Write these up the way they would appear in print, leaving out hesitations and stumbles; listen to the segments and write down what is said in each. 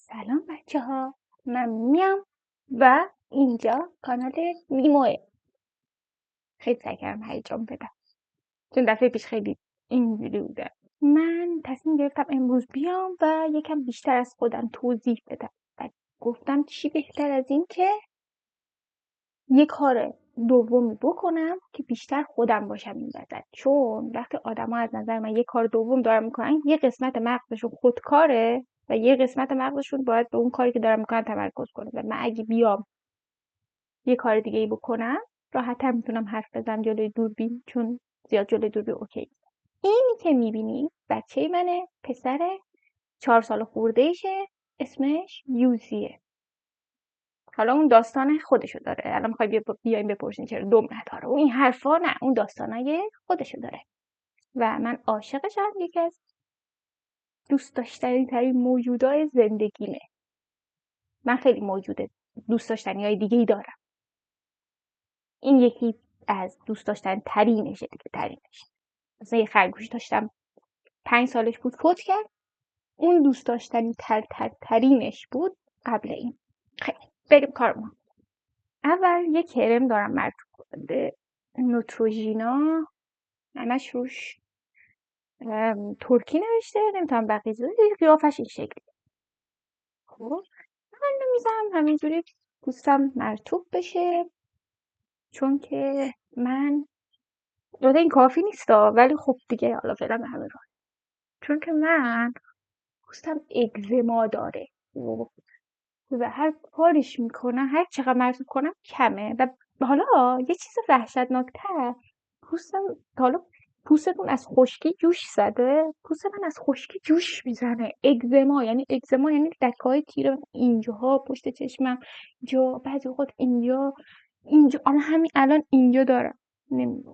سلام بچه ها، من میام و اینجا کانال نیموه. خیلی سعی کردم هیجان بدم چون دفعه پیش خیلی اینجوری بوده. من تصمیم گرفتم امروز بیام و یکم بیشتر از خودم توضیح بدم و گفتم چی بهتر از این که یه کار دومی بکنم که بیشتر خودم باشم این وسط. چون وقتی آدما از نظر من یه کار دوم دارن میکنن، یه قسمت مغزشون خودکاره و یه قسمت مغزشون باید به اون کاری که دارن میکنن تمرکز کنه و من اگه بیام یه کار دیگه ای بکنم راحت‌تر میتونم حرف بزنم جلوی دوربین، چون زیاد جلوی دوربین اوکی. اینی که میبینی بچه منه، پسر 4 سال خورده ایشه، اسمش یوزیه. حالا اون داستان خودشو داره. الان میخوای بیایم بپرسین چرا دم نداره و این حرفا، نه، اون داستانای خودشو داره و من عاشقشم. یکی از دوست داشتنی ترین موجودای زندگیمه. من خیلی موجود دوست داشتنی های دیگه ای دارم. این یکی از دوست داشتن ترینشه دیگه، ترینش. مثلا یه خرگوش داشتم 5 سالش بود فوت کرد، اون دوست داشتنی ترینش بود قبل این. خیلی بریم کارمون. اول یه کرم دارم مرطوب کننده نوتروژینا، همش روش ترکی نوشته، نمیتونم بقیه قیافش این شکلی. خب من اینو میزنم همینجوری پوستم مرطوب بشه، چون که من البته این کافی نیستا، ولی خب دیگه حالا فعلا به همه راه. چون که من پوستم اگزما داره و هر کاریش میکنم، هر چقدر مرطوب کنم کمه. و حالا یه چیز وحشتناکتر، حالا پوستتون از خشکی جوش زده؟ پوست من از خشکی جوش میزنه. اگزما یعنی لکه‌های تیره اینجاها پشت چشمم، اینجا، بعضی اوقات اینجا، اما همین الان اینجا دارم.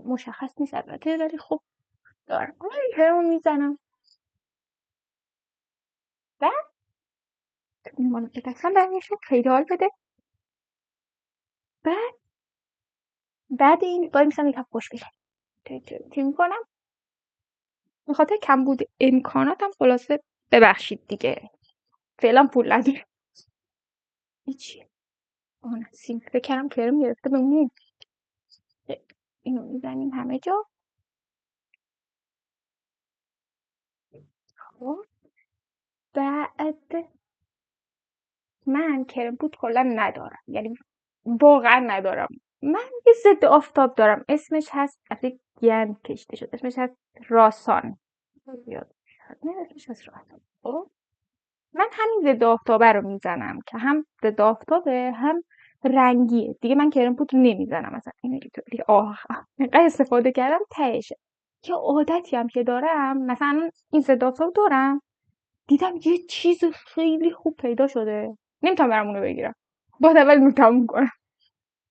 مشخص نیست البته، ولی خب دارم. کرم میزنم و ایمانو که دستم برمیشه خیلی حال بده. بعد این باید میشم یکم خوش بشه چی میکنم به خاطر کمبود امکاناتم. خلاصه ببخشید دیگه، فعلا پول ندارم. هیچی. آن سیم فکر کردم کرم گرفته به مو. اینو میزنیم همه جا. خب بعد من کرم بود کلا ندارم، یعنی واقعا ندارم. من یه ضد آفتاب دارم، اسمش هست، اصلا گند کشته شد، اسمش هست راسان. یاد نه، اسمش هست راسان. خب من همین ضد آفتابه رو میزنم که هم ضد آفتابه هم رنگیه دیگه. من کرم پودر نمیزنم مثلا اینطوری اینقدر استفاده کردم تهشه. یه عادتی هم که دارم، مثلا این ضد آفتاب دارم، دیدم یه چیز خیلی خوب پیدا شده، نمیتونم برم اونو بگیرم، باید اول اینو تموم کنم.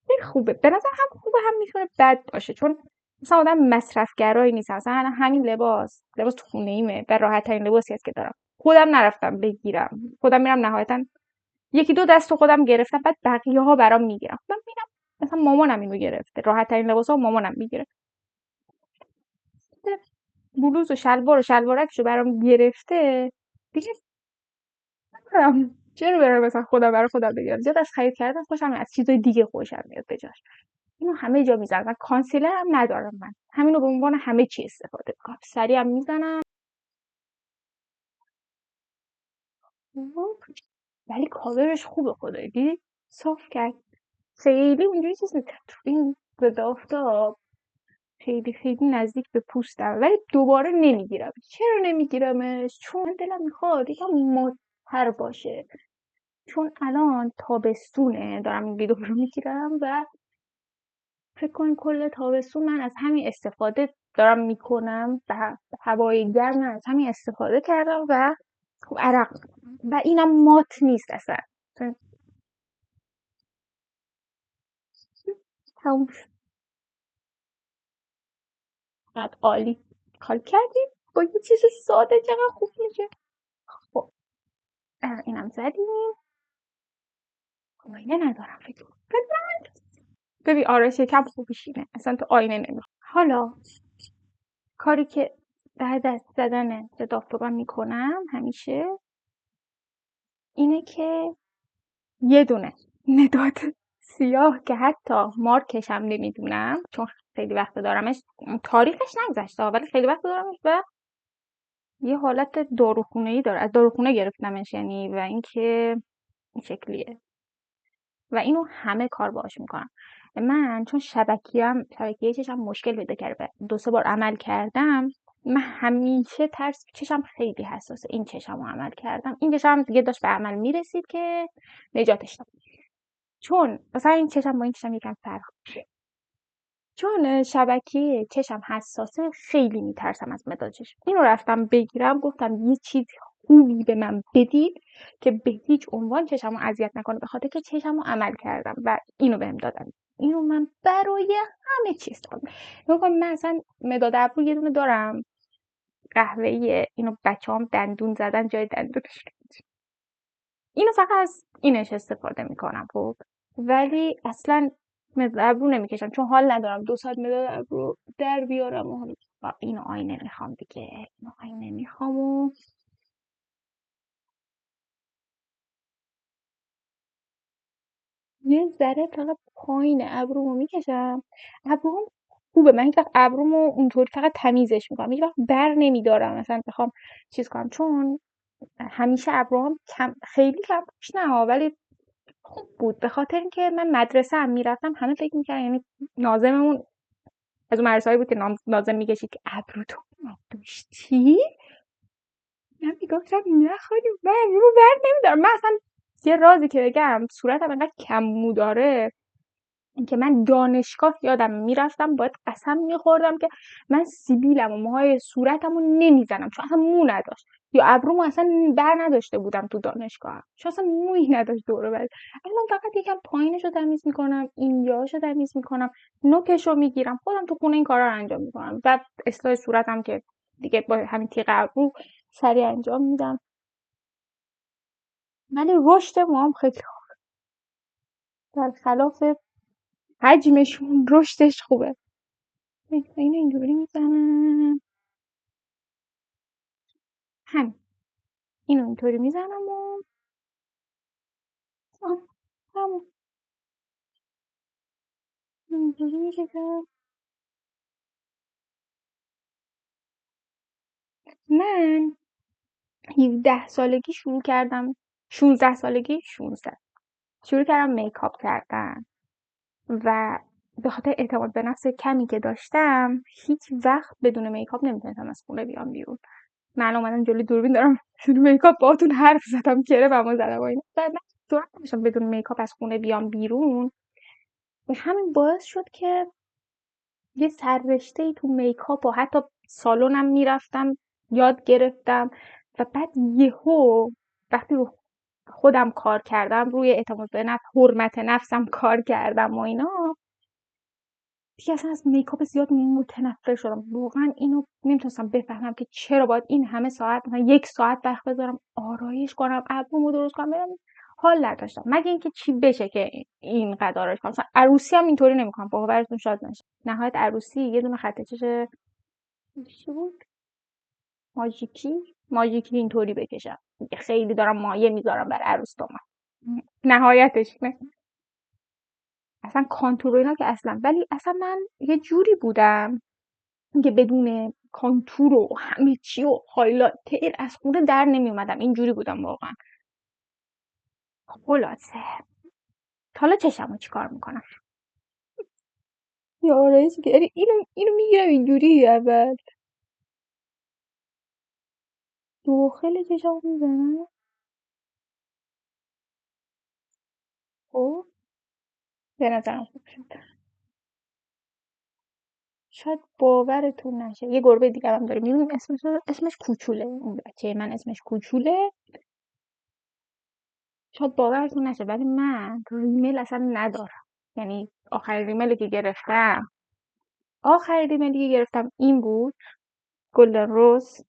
این خوبه به نظر، هم خوبه هم میتونه بد باشه، چون مثلا آدم مصرفگرایی نیست. مثلا همین لباس تو خونه ایمه و راحت ترین لباسی هست که دارم. خودم نرفتم بگیرم، خودم میرم نهایتا یکی دو دست خودم گرفتم، بعد بقیه ها برام میگیرم. من میرم مثلا مامانم اینو گرفته، راحت ترین لباس ها مامانم میگیره. بلوز و شلوارکشو برام گرفته دیگه. چرا برم مثلا خودم برای خودم بگیرم؟ زیاد از خرید کردن خوشم میاد، از چیزای دیگه خوشم میاد بجاش. اینو همه جا میزنم. من کانسیلر هم ندارم، من همینو به عنوان همه چی استفاده میکنم. سریع هم میزنم. ولی کاورش خوبه خدایی، دیدی صاف کرد، خیلی اونجوری چیز نیست. تو این ضد آفتاب خیلی نزدیک به پوستم، ولی دوباره نمیگیرم. چرا نمیگیرمش؟ چون دلم میخواد یکم مات‌تر باشه، چون الان تابستونه دارم این ویدیو رو میگیرم و فکر کنم کل تابستون من از همین استفاده دارم میکنم و هوای گرم از همین استفاده کردم و خب عرق و اینم مات نیست اصلا. تموم شد. بعد عالی حال کردیم با یه چیز ساده، چقدر خوب میشه. خب اینم زدیم. آینه ندارم فکر کنم. ببین آرایش یکم خوبیش اینه، اصلا تو آینه نمیخوام. حالا کاری که بعد از زدن ضد آفتابم میکنم همیشه اینه که یه دونه مداد سیاه که حتی مارکش هم نمیدونم چون خیلی وقت دارمش، تاریخش نگذشته ولی خیلی وقت دارمش و یه حالت داروخونه‌ای داره، از داروخونه گرفتمش یعنی، و اینکه این شکلیه و اینو همه کار باهاش میکنم. من چون شبکیه چشم مشکل پیدا کرده، 2-3 بار عمل کردم، من همیشه ترس چشم خیلی حساسه، این چشم رو عمل کردم، این چشم دیگه داشت به عمل میرسید که نجاتش داد، چون مثلا این چشم با این چشم یکم فرق میشه، چون شبکیه چشم حساسه خیلی میترسم از مداد چشم. اینو رفتم بگیرم، گفتم یه چیز خوبی به من بدید که به هیچ عنوان چشمو اذیت نکنه، به خاطر که چشمو عمل کردم و اینو بهم دادن. اینو من برای همه چیز دارم. من اصلا مداد ابرو یه دونه دارم قهوه‌ایه، اینو بچه‌هام دندون زدن جای دندونش، اینو فقط از اینش استفاده میکنم خب، ولی اصلا مداد ابرو نمیکشم چون حال ندارم 2 ساعت مداد ابرو در بیارم و اینو آینه میخوام دیگه، اینو آینه میخوام و یه ذره فقط پایین ابرومو میکشم. ابروم خوبه، من هیچ وقت ابرومو اونطوری فقط تمیزش میکنم، هیچ وقت بر نمیدارم مثلا بخوام چیز کنم، چون همیشه ابروام خیلی کم پوش نه ولی خوب بود، به خاطر اینکه من مدرسه هم میرفتم همه فکر میکردن، یعنی ناظممون از اون مدرسه‌ای بود که ناظم میکشید که ابروتو نداشتی، من میگفتم نه خانم من ابرو بر نمیدارم. من اصلا یه رازی که بگم صورتم انقدر کم مو داره که من دانشگاه یادم میرفتم باید قسم میخوردم که من سیبیلم و موهای صورتم رو نمیزنم چون اصلا مو نداشت، یا ابرومو اصلا بر نداشته بودم تو دانشگاه چون اصلا مویی نداشت دوره بر. الان فقط یکم پایینش رو تمیز میکنم، اینجاش رو تمیز میکنم، نوکش رو میگیرم، خودم تو خونه این کارا رو انجام میکنم و اصلاح صورتم که دیگه با همین تیغ ابرو سریع انجام میدم. ولی رشد موهام خیلی برخلاف حجمشون رشدش خوبه. اینو اینجوری میزنم، همین اینو اینطوری میزنم و همون اینجوری میشه که من 17 سالگی شروع کردم، 16 سالگی 16 شروع کردم میکاپ کردن و به خاطر اعتماد به نفس کمی که داشتم هیچ وقت بدون میکاپ نمیتونستم از خونه بیام بیرون. من اومدم جلوی دوربین دارم بدون میکاپ باهاتون حرف زدم، کرممو زدم و اینا، بعد من جرئت نداشتم بدون میکاپ از خونه بیام بیرون و همین باعث شد که یه سررشته‌ای تو میکاپ و حتی سالنم میرفتم یاد گرفتم و بعد یهو وقتی رو خودم کار کردم، روی اعتماد به نفس، حرمت نفسم کار کردم و اینا، دیگه اصلا از میکاپ زیاد متنفر شدم. واقعا اینو نمیتونستم بفهمم که چرا باید این همه ساعت، مثلا 1 ساعت وقت بذارم آرایش کنم، ابرومو درست کنم، برم. حال نداشتم مگه اینکه چی بشه که اینقدر آرایش کنم. مثلا عروسی هم اینطوری نمیکنم، باورتون شاید نشه. نهایت عروسی یه دونه خط چش چی بود، ماژیکی اینطوری بکشم، خیلی دارم مایه میذارم برای عروس داماد، نهایتش نه. اصلا کانتور و اینا که اصلا، ولی اصلا من یه جوری بودم که بدون کانتور و همه چی و هایلایتر از خونه در نمی اومدم، اینجوری بودم واقعا. خلاصه حالا چشمو چیکار میکنم، یا آرایشی که یعنی اینو میگیرم اینجوری اول داخل چشمو میزنم، خب به نظرم خوب شد. شاید باورتون نشه یه گربه دیگه هم داره میبینیم، اسمش کوچوله، اون بچه من اسمش کوچوله، شاید باورتون نشه ولی من ریمل اصلا ندارم. یعنی آخرین ریملی که گرفتم این بود، گلدن روز.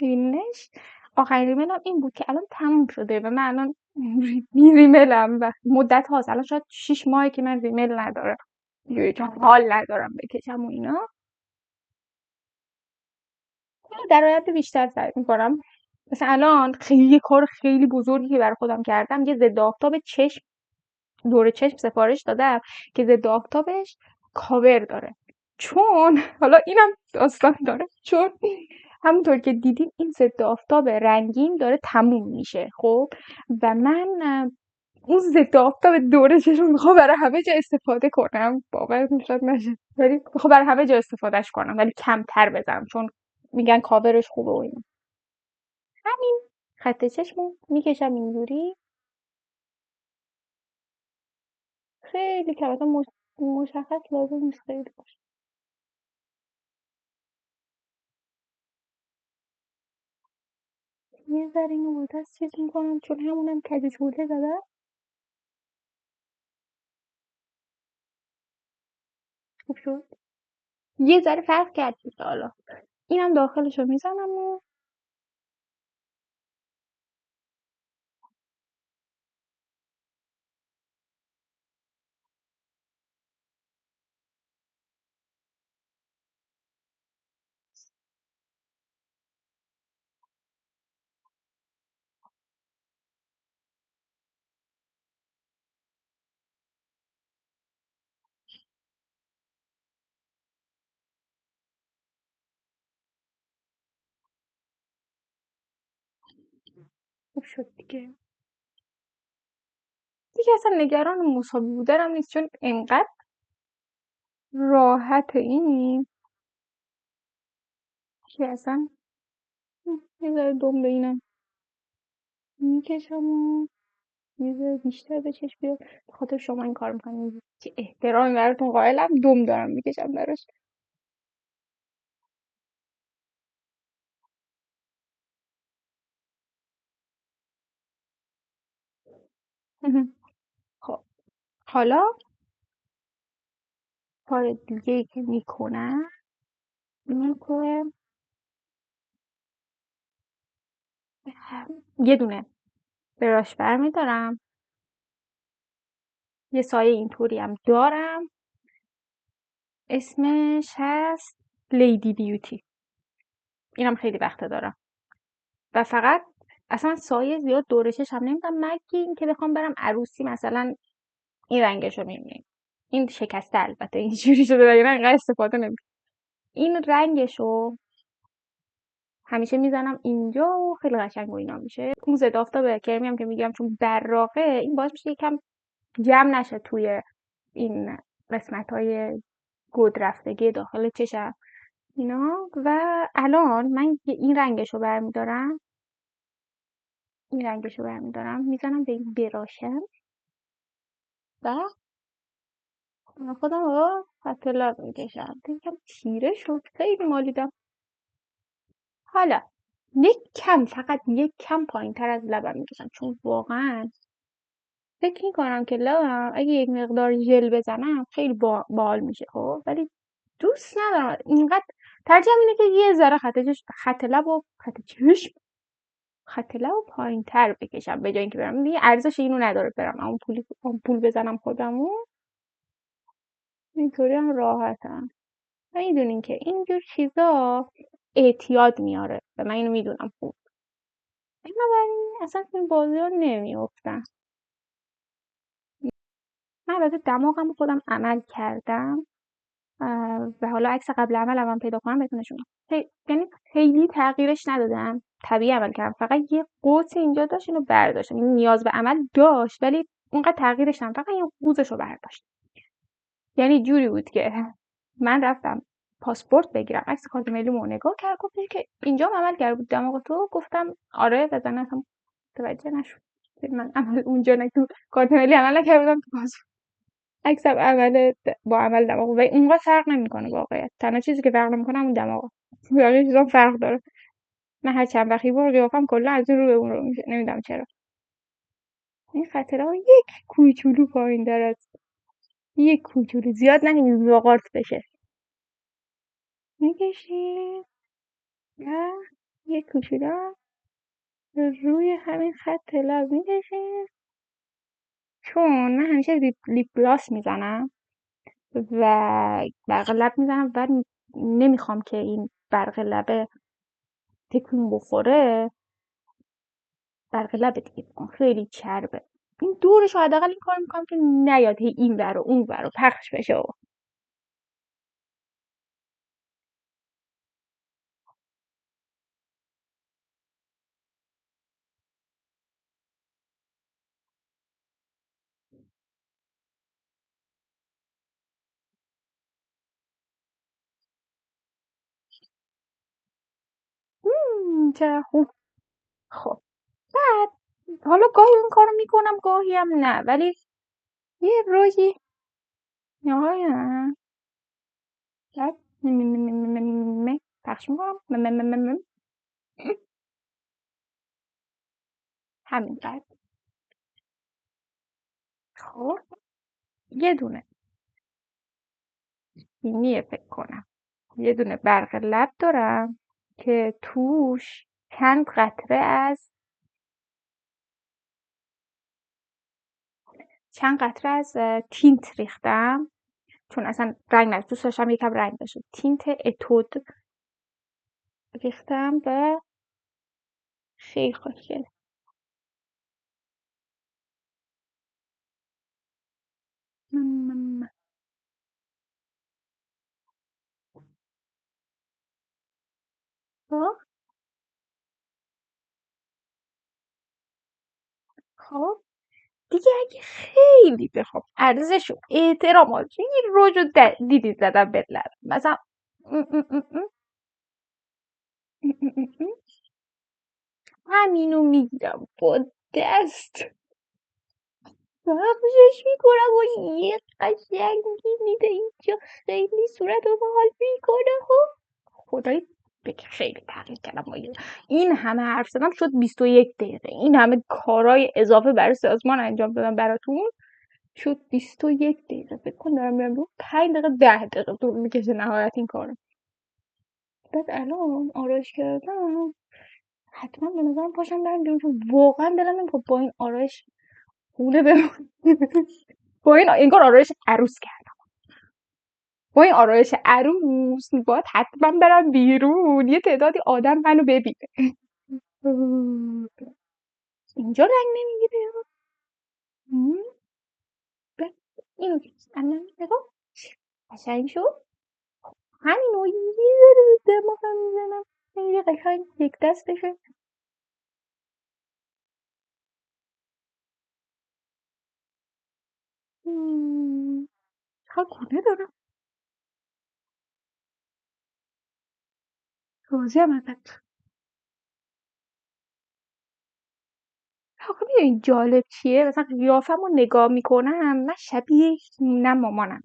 ببینش آخرین ریملم این بود که الان تموم شده و من الان بی ریملم و مدت هاست، الان شاید 6 ماهه که من ریمل ندارم، چون حال ندارم بکشم و اینا. در آینده بیشتر سعی میکنم. مثلا الان یه کار خیلی بزرگی که برای خودم کردم، یه ضد آفتاب چشم دور چشم سفارش دادم که ضد آفتابش کاور داره. چون حالا اینم داستان داره، چون همونطور که دیدیم این ضد آفتاب رنگین داره تموم میشه. خب و من اون ضد آفتاب دور چشم میخوام برای همه جا استفاده کنم. باورتون شاید نشه، ولی میخوام برای همه جا استفادهش کنم، ولی کمتر بزنم چون میگن کاورش خوبه و اینا. همین خط چشمو میکشم اینجوری، خیلی کم، اصلا مشخص لازم نیست خیلی باشه. یه ذره اینو با دست چیز میکنم چون همونم کج چوله زدم. خوب شد. یه ذره فرق کرد دیگه. حالا اینم داخلشو میزنم و خوب شد دیگه. دیگه اصلا نگران مساوی بودنم نیست چون انقدر راحت این که اصلا یه ذره دم به اینم میکشم و یه ذره بیشتر به چشم بیاد. به خاطر شما این کار میکنم، که احترامی براتون قائلم، دم دارم میکشم براش. خب حالا کار دیگه ای که میکنم اینه که یه دونه براش برمیدارم، یه سایه اینطوری هم دارم، اسمش هست لیدی بیوتی. اینم خیلی وقته دارم و فقط اصلا سایه زیاد دور چشم نمیدم، مگه اینکه بخوام برم عروسی مثلا این رنگشو میبینیم. این شکسته البته اینجوری شده وگرنه انقدر استفاده نمیکنم. این رنگشو همیشه میزنم اینجا و خیلی قشنگ و اینا میشه. اون ضد آفتاب کرمی هم که میگم چون براقه، این باعث میشه یکم جمع نشه توی این قسمت‌های گودرفتگی داخل چشم اینا. و الان من این رنگشو برمیدارم، این رنگشو برمیدارم میزنم به این براشم و خودم رو خط لب میکشم. یکم تیره شد، خیلی مالیدم. حالا یک کم، فقط یک کم پایین تر از لبم میکشم چون واقعا فکر میکنم که لبم اگه یک مقدار ژل بزنم خیلی باحال میشه. خب ولی دوست ندارم اینقدر. ترجیحم اینه که یه ذره خط لب و خط لب و پایین تر بکشم به جای اینکه برم. دیگه ارزش اینو نداره برم اون پول بزنم خودمو. اینطوری هم راحتم. و میدونین که اینجور چیزا اعتیاد میاره و من اینو میدونم خوب. بنابراین اصلا تو این بازی ها نمیافتم. من البته دماغم رو خودم عمل کردم و حالا عکس قبل عملم هم پیدا کنم بهتون نشون میدم. یعنی خیلی تغییرش ندادم، طبیعی عمل کردم، فقط یه قوسی اینجا داشت اینو برداشتم. این نیاز به عمل داشت ولی اونقدر تغییرش ندادم، فقط یه قوزش رو برداشت. یعنی جوری بود که من رفتم پاسپورت بگیرم، عکس کارت ملیمو نگاه کرد، گفتش که اینجا عمل کرده بود دماغ تو. گفتم آره، بزن اصلا متوجه نشد. من عمل اونجا تو کارت ملی عمل نکرده بودم، تو پاسپورت عکسم عمل با عمل دماغ و اونقدر فرق نمیکنه واقعیت. تنها چیزی که فرق نمیکنه اون دماغه، بقیه چیزا فرق داره. من هر چند وقتی بار قیافم کلا از این رو به اون رو میشه، نمیدونم چرا. این خاطره یک کوچولو پایین داره، یک کوچولو، زیاد نگیم زغارت بشه. میکشیم و یک کوچولو روی همین خط لب میکشیم. چون من همیشه لیپ گلاس میزنم و برق لب میزنم و نمیخوام که این برق لبه تکون بخوره برق لبت دیگه بکن، خیلی چربه. این دورش رو حداقل این کار میکنم که نیاد هی این ور و اون ور و پخش بشه و چه خوب. خب بعد حالا گاهی این کارو میکنم گاهی هم نه، ولی یه روزی نهایتا بعد پخش میکنم همین قد. خب یه دونه اینیه فکر کنم، یه دونه برق لب دارم که توش چند قطره از تینت ریختم، چون اصلا رنگ نداشت، دوست داشتم یکم رنگ داشته. تینت اتود ریختم و خیلی خوشگل. خب خب دیگه اگه خیلی بخوام ارزش و احترامات این روز رو دیدی زدم بدلر مثلا همینو میگیرم با دست پخشش میکنم و یه قشنگی میده اینجا، خیلی صورت رو حال میکنه. خدایی بگه خیلی تغییر کردم. این همه حرف زدم شد 21 دقیقه، این همه کارهای اضافه برای سازمان انجام دادم براتون شد 21 دقیقه. فکر کن دارم میرم رو 5 دقیقه 10 دقیقه طول میکشه نهایت این کارو. بعد الان آرایش کردم حتما به نظرم پاشم برم بیرون، چون واقعا دلم نمیخواد با این آرایش خونه بمونم. با این انگار آرایش عروس کردم، با این آرایش عروس باید حتما برم بیرون یه تعدادی آدم منو ببینه. اینجا رنگ نمیگیره. اینو الان نگاه قشنگ شد. همینو یه ذره به دماغم میزنم خیلی قشنگ یک دستشه. چقدر خونه دارم توضیح هم ازت. آخه میدونی جالب چیه، مثلا قیافم رو نگاه میکنم من شبیه نه مامانم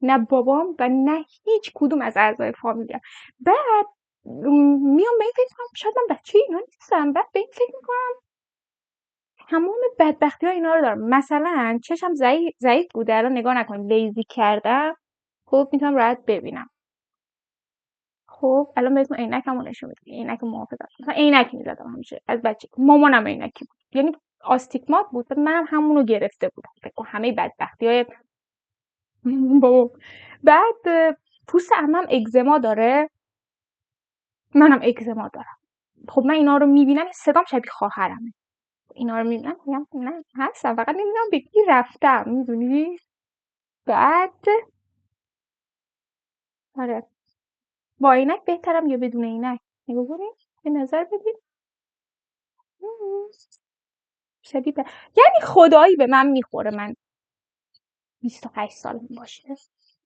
نه بابام و نه هیچ کدوم از اعضای فامیلم. بعد میام به این فکر کنم شاید من بچه اینا نیستم، بعد به این فکر میکنم تمام بدبختی ها اینا رو دارم. مثلا چشم ضعیف بوده، الان نگاه نکن لیزی کردم خب میتونم راحت ببینم. خب الان بهتون عینکمو نشون میدم، عینک محافظت مثلا عینک میزدم همیشه از بچگی، مامانم عینکی بود یعنی آستیگمات بود، بعد منم همونو گرفته بودم فکر کنم همه بدبختی های بابا. بعد پوست عمم اگزما داره، منم اگزما دارم. خب من اینا رو میبینم صدام شبیه خواهرمه، اینا رو میبینم میگم نه هستم فقط نمیدونم به کی رفتم میدونی. بعد آره با عینک بهترم یا بدون عینک؟ نگاه کنید به نظر بدید. شبیه یعنی خدایی به من میخوره من 28 سالم باشه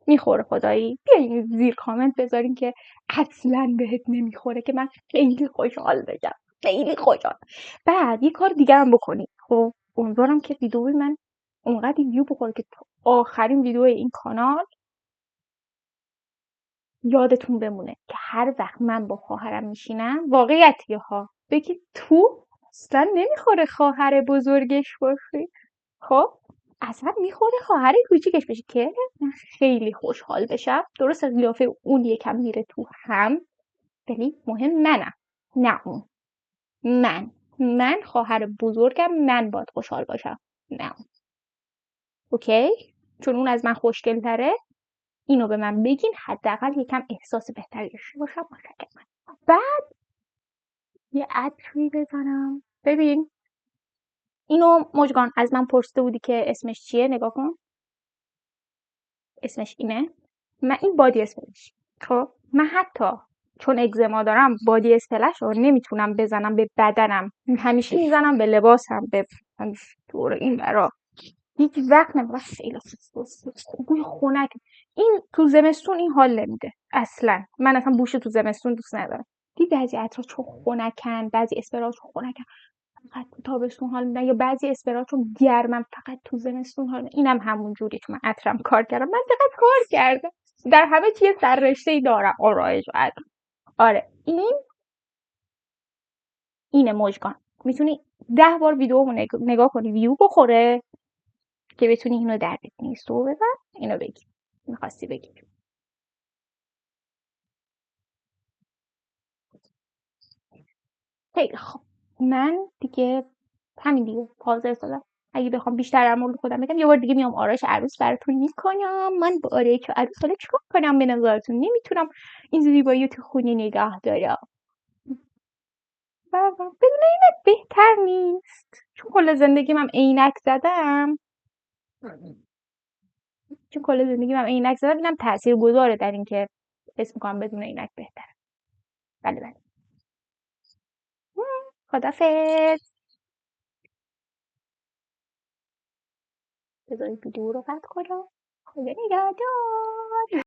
میخوره خدایی. بیاین زیر کامنت بذارین که اصلا بهت نمیخوره که من خیلی خوشحال بشم، خیلی خوشحال. بعد یه کار دیگه هم بکنید. خب امیدوارم که ویدیوی من اونقدر ویو بخوره که تا آخرین ویدیو این کانال یادتون بمونه که هر وقت من با خواهرم میشینم واقعیتیه ها بگید تو اصلا نمیخوره خواهر بزرگش باشی. خب اصلا میخوره خواهر کوچیکش بشه که من خیلی خوشحال بشم. درسته قیافه اون یکم میره تو هم ولی مهم منم نه اون. من خواهر بزرگم من باید خوشحال باشم نه اون. اوکی چون اون از من خوشگل تره اینو به من بگین حداقل یکم احساس بهتری داشته باشم. متشکرم. بعد یه عطری بزنم. ببین اینو مژگان از من پرسیده بودی که اسمش چیه، نگاه کن اسمش اینه. من این بادی اسپلش. خب من حتی چون اگزما دارم بادی اسپلش رو نمیتونم بزنم به بدنم، همیشه میزنم به لباسم، به دور این برا. هیچ وقت نمی‌خوام خیلی بوی خنک. این تو زمستون این حال نمیده اصلا. من اصلا بوش تو زمستون دوست ندارم. دیدی بعضی عطرها چون خنکن، بعضی اسپرا چون خنکن فقط تو تابستون حال میدن، یا بعضی اسپرا چون گرمن فقط تو زمستون حال میدن. اینم همون جوریه که من عطرم کار کردم. من چقدر کار کردم در همه چیز، در رشته ای دارم آرایش و عطر. آره اینه مژگان. میتونی 10 بار ویدیومو نگاه کنی ویو بخوره که بتونی اینو در بکنی. سو بزن اینو بگی میخواستی بگی. خیلی خوب من دیگه همین دیگه حاضر شدم. اگه بخوام بیشتر در مورد خودم بگم یه بار دیگه میام آرایش عروس براتون میکنم. من با آرایش عروس حالا چیکار کنم به نظرتون؟ نمیتونم این زیبایی تو خونه نگه دارم. بدون عینک بهتر نیست؟ چون کل زندگیم هم عینک زدم. اینم تاثیرگذاره در اینکه حس میکنم بدون عینک بهتره. بله خدافظ. بذارید ویدیو رو قطع کنم. خدا نگهدار.